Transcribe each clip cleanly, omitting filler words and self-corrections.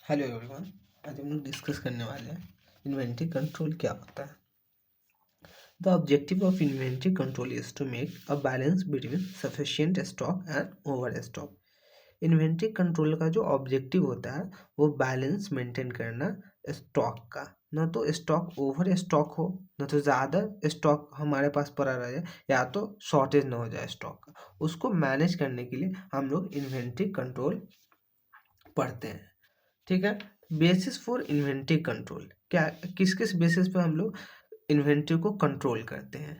Hello everyone. आज हम लोग डिस्कस करने वाले हैं इन्वेंट्री कंट्रोल क्या होता है। The objective of inventory control is to make a balance between sufficient stock and over stock. Inventory control का जो ऑब्जेक्टिव होता है वो बैलेंस मेंटेन करना स्टॉक का, ना तो स्टॉक ओवर स्टॉक हो, ना तो ज़्यादा स्टॉक हमारे पास पड़ा रहे, या तो शॉर्टेज ना हो जाए स्टॉक का। उसको मैनेज करने के लिए हम लोग इन्वेंट्री कंट्रोल पढ़ते हैं। ठीक है। बेसिस फॉर इन्वेंट्री कंट्रोल क्या, किस किस बेसिस पे हम लोग इन्वेंट्री को कंट्रोल करते हैं,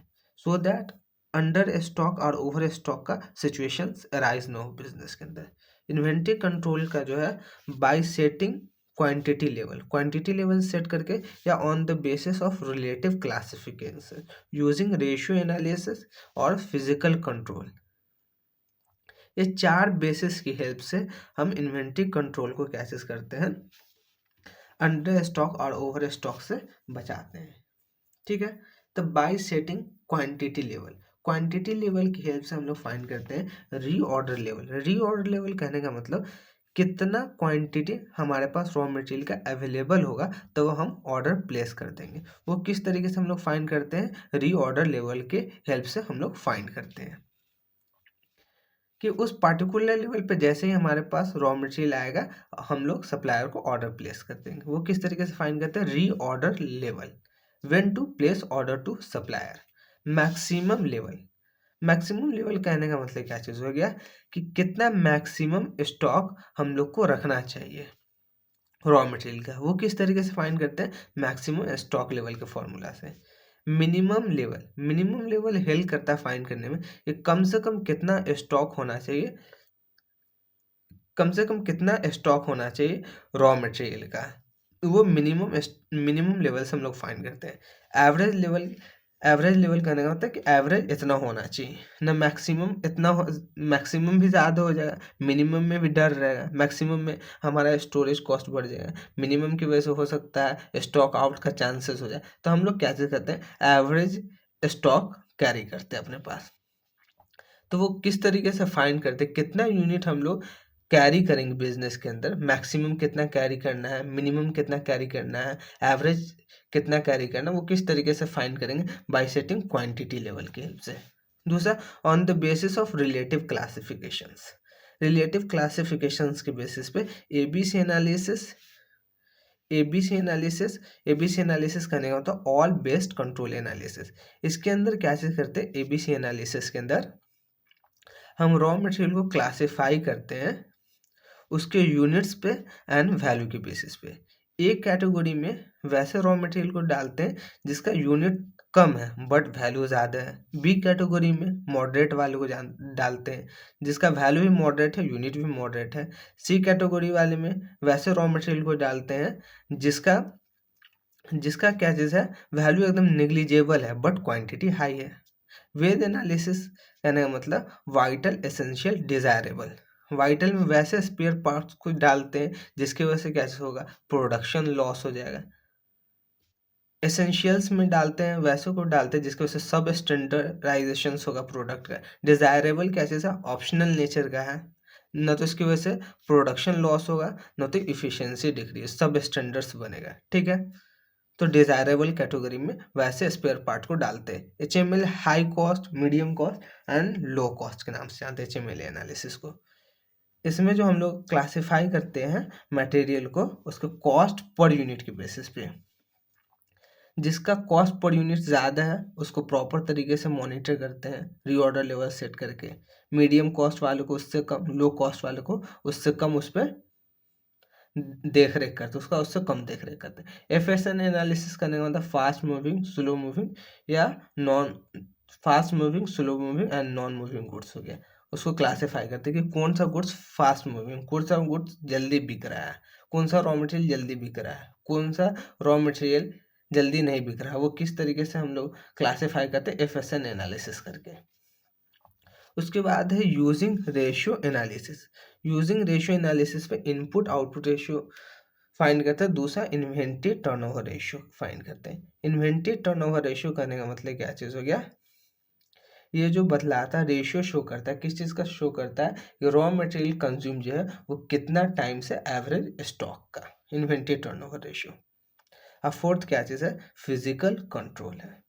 सो दैट अंडर स्टॉक और ओवर स्टॉक का सिचुएशंस अराइज ना हो बिजनेस के अंदर। इन्वेंट्री कंट्रोल का जो है bye setting quantity level set करके, या on the basis of relative classification using ratio analysis और फिजिकल कंट्रोल। ये चार बेसिस की हेल्प से हम इन्वेंट्री कंट्रोल को कैसे करते हैं, अंडर स्टॉक और ओवर स्टॉक से बचाते हैं। ठीक है। तो बाय सेटिंग क्वांटिटी लेवल की हेल्प से हम लोग फाइंड करते हैं रीऑर्डर लेवल। रीऑर्डर लेवल कहने का मतलब कितना क्वांटिटी हमारे पास रॉ मटेरियल का अवेलेबल होगा तो वो हम ऑर्डर प्लेस कर देंगे। वो किस तरीके से हम लोग फाइंड करते हैं, रीऑर्डर लेवल के हेल्प से हम लोग फाइंड करते हैं कि उस पार्टिकुलर लेवल पे जैसे ही हमारे पास रॉ मटेरियल आएगा हम लोग सप्लायर को ऑर्डर प्लेस कर देंगे। वो किस तरीके से फाइंड करते हैं, reorder level, when to place order to supplier. Maximum level कहने का मतलब क्या चीज़ हो गया कि कितना मैक्सिमम स्टॉक हम लोग को रखना चाहिए रॉ मटेरियल का। वो किस तरीके से फाइंड करते हैं, मैक्सिमम स्टॉक लेवल के फॉर्मूला से। मिनिमम लेवल हेल्प करता है फाइंड करने में कि कम से कम कितना स्टॉक होना चाहिए, कम से कम कितना स्टॉक होना चाहिए रॉ मटेरियल का। वो मिनिमम लेवल से हम लोग फाइंड करते हैं। एवरेज लेवल कहने का मतलब है कि एवरेज इतना होना चाहिए, ना मैक्सिमम इतना हो। मैक्सिमम भी ज़्यादा हो जाएगा, मिनिमम में भी डर रहेगा, मैक्सिमम में हमारा स्टोरेज कॉस्ट बढ़ जाएगा, मिनिमम की वजह से हो सकता है स्टॉक आउट का चांसेस हो जाए। तो हम लोग क्या चीज़ करते हैं, एवरेज स्टॉक कैरी करते हैं अपने पास। तो वो किस तरीके से फाइंड करते हैं कितना यूनिट हम लोग कैरी करेंगे बिजनेस के अंदर, मैक्सिमम कितना कैरी करना है, मिनिमम कितना कैरी करना है, एवरेज कितना कैरी करना है, वो किस तरीके से फाइंड करेंगे, बाय सेटिंग क्वांटिटी लेवल की हेल्प से। दूसरा, on the basis of relative classifications के बेसिस पे एबीसी एनालिसिस एबीसी एनालिसिस करने का मतलब ऑल बेस्ड कंट्रोल एनालिसिस। इसके अंदर क्या चीज करते हैं, एबीसी एनालिसिस के अंदर हम रॉ मटेरियल को क्लासिफाई करते हैं उसके यूनिट्स पे एंड वैल्यू के बेसिस पे। एक कैटेगरी में वैसे रॉ मटेरियल को डालते हैं जिसका यूनिट कम है बट वैल्यू ज़्यादा है। बी कैटेगरी में मॉडरेट वाले को डालते हैं जिसका वैल्यू भी मॉडरेट है, यूनिट भी मॉडरेट है। सी कैटेगरी वाले में वैसे रॉ मटेरियल को डालते हैं जिसका जिसका क्या चीज़ है, वैल्यू एकदम नेग्लिजिबल है बट क्वांटिटी हाई है। वेद एनालिसिस कहने का मतलब वाइटल, एसेंशियल, डिजायरेबल। वाइटल में वैसे स्पेयर पार्ट्स को डालते हैं जिसकी वजह से कैसे होगा, प्रोडक्शन लॉस हो जाएगा। एसेंशियल्स में डालते हैं वैसे को डालते हैं जिसकी वजह से सब स्टैंडर्डाइजेशन होगा प्रोडक्ट का। डिजायरेबल क्या चीज़ है, ऑप्शनल नेचर का है, न तो इसकी वजह से प्रोडक्शन लॉस होगा न तो इफिशियंसी डिक्रीज, सब स्टैंडर्ड्स बनेगा। ठीक है। तो डिजायरेबल कैटेगरी में वैसे स्पेयर पार्ट को डालते हैं। HML high cost, medium cost and low cost के नाम से जानते हैं एचएमएल एनालिसिस को। इसमें जो हम लोग क्लासिफाई करते हैं मटेरियल को उसके कॉस्ट पर यूनिट के बेसिस पे। जिसका कॉस्ट पर यूनिट ज़्यादा है उसको प्रॉपर तरीके से मॉनिटर करते हैं रीऑर्डर लेवल सेट करके। मीडियम कॉस्ट वाले को उससे कम, लो कॉस्ट वाले को उससे कम उस पर देख रेख करते, उसका उससे कम देख रेख करते हैं। एफएसएन एनालिसिस करने का मतलब फास्ट मूविंग, स्लो मूविंग या non fast moving, slow moving and non moving goods हो गया। उसको क्लासिफाई करते हैं कि कौन सा गुड्स फास्ट मूविंग, कौन सा गुड्स जल्दी बिक रहा है, कौन सा रॉ मटेरियल जल्दी बिक रहा है, कौन सा रॉ मटेरियल जल्दी नहीं बिक रहा है। वो किस तरीके से हम लोग क्लासिफाई करते हैं, एफएसएन एनालिसिस करके। उसके बाद है यूजिंग रेशियो एनालिसिस पे इनपुट आउटपुट रेशियो फाइंड करते हैं। दूसरा इन्वेंट्री टर्नओवर रेशियो फाइंड करते हैं। इन्वेंट्री टर्नओवर रेशियो करने का मतलब क्या चीज़ हो गया, ये जो बतलाता है रेशियो शो करता है, किस चीज़ का शो करता है, रॉ मटेरियल कंज्यूम जो है वो कितना टाइम से एवरेज स्टॉक का। Inventory turnover ratio. अब फोर्थ क्या चीज़ है, फिजिकल कंट्रोल है।